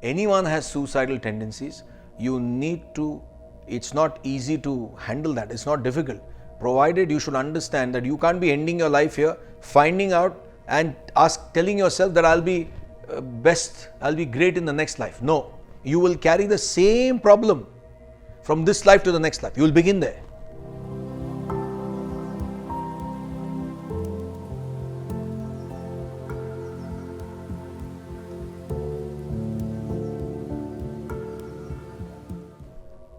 anyone has suicidal tendencies, you need to, it's not easy to handle that. It's not difficult. Provided you should understand that you can't be ending your life here, finding out and telling yourself that I'll be best, I'll be great in the next life. No, you will carry the same problem from this life to the next life. You will begin there.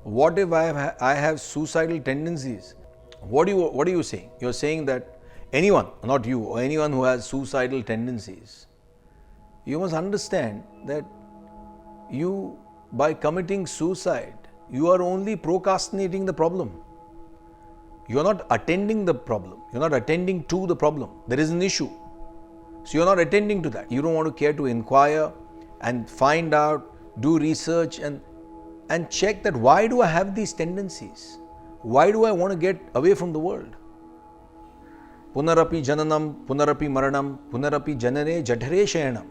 What if I have suicidal tendencies? What are you saying? You're saying that anyone, not you, or anyone who has suicidal tendencies, you must understand that you, by committing suicide, you are only procrastinating the problem. You're not attending the problem. You're not attending to the problem. There is an issue. So you're not attending to that. You don't want to care to inquire and find out, do research and check that why do I have these tendencies? Why do I want to get away from the world? Punarapi jananam, punarapi maranam, punarapi janane jadhare shayanam.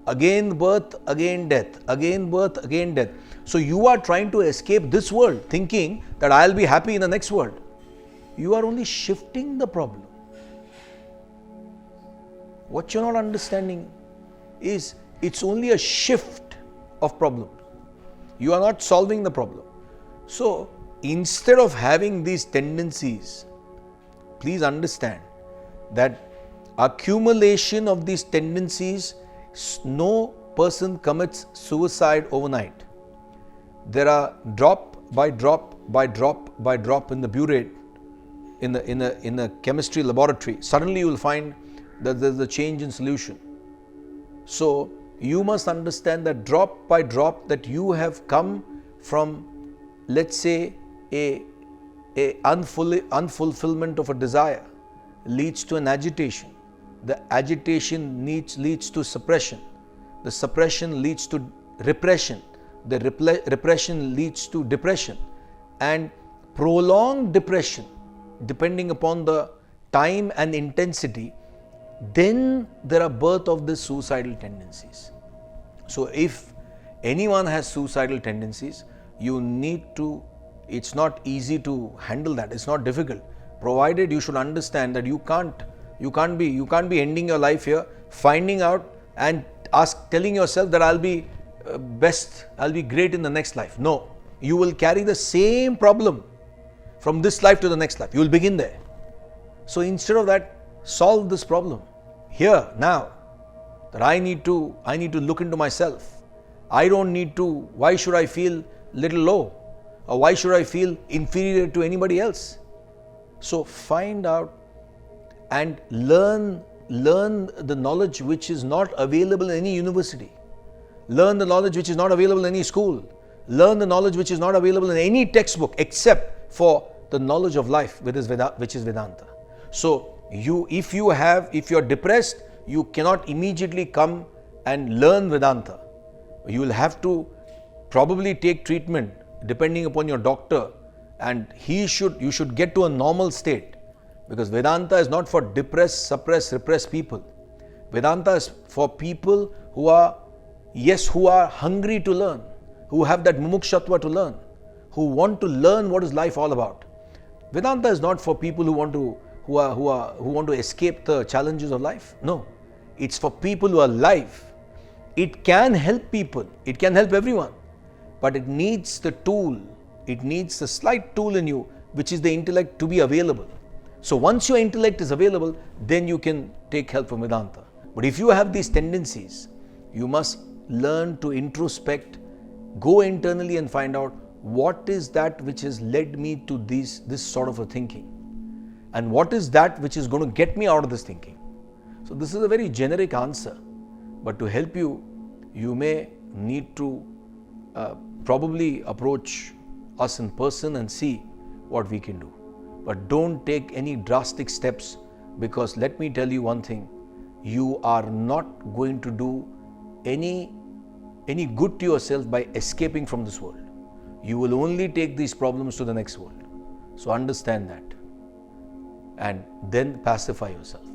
Again birth, again death, again birth, again death. So you are trying to escape this world thinking that I'll be happy in the next world. You are only shifting the problem. What you're not understanding is it's only a shift of problem. You are not solving the problem. So instead of having these tendencies, please understand that accumulation of these tendencies, no person commits suicide overnight. There are drop by drop by drop by drop in the burette, in the chemistry laboratory. Suddenly you will find that there's a change in solution. So you must understand that drop by drop that you have come from, let's say, a unfulfillment of a desire leads to an agitation. The agitation leads to suppression. The suppression leads to repression. The repression leads to depression. And prolonged depression, depending upon the time and intensity, then there are birth of the suicidal tendencies. So if anyone has suicidal tendencies, you need to, it's not easy to handle that. It's not difficult. Provided you should understand that you can't be ending your life here, finding out and telling yourself that I'll be best, I'll be great in the next life. No, you will carry the same problem from this life to the next life. You will begin there. So instead of that, solve this problem here, now. That I need to look into myself. I don't need to, why should I feel little low? Or why should I feel inferior to anybody else? So find out and learn the knowledge which is not available in any university. Learn the knowledge which is not available in any school. Learn the knowledge which is not available in any textbook except for the knowledge of life, which is Vedanta. So if you're depressed, you cannot immediately come and learn Vedanta. You will have to probably take treatment depending upon your doctor, and you should get to a normal state, because Vedanta is not for depressed, suppressed, repressed people. Vedanta is for people who are hungry to learn, who have that mumukshatva to learn, who want to learn what is life all about. Vedanta is not for people who want to escape the challenges of life. No, it's for people who are alive. It can help people, it can help everyone, but it needs the tool, it needs the slight tool in you, which is the intellect, to be available. So once your intellect is available, then you can take help from Vedanta. But if you have these tendencies, you must learn to introspect, go internally and find out what is that which has led me to this sort of a thinking, and what is that which is going to get me out of this thinking. So this is a very generic answer, but to help you, you may need to probably approach us in person and see what we can do. But don't take any drastic steps, because let me tell you one thing, you are not going to do any good to yourself by escaping from this world. You will only take these problems to the next world. So understand that and then pacify yourself.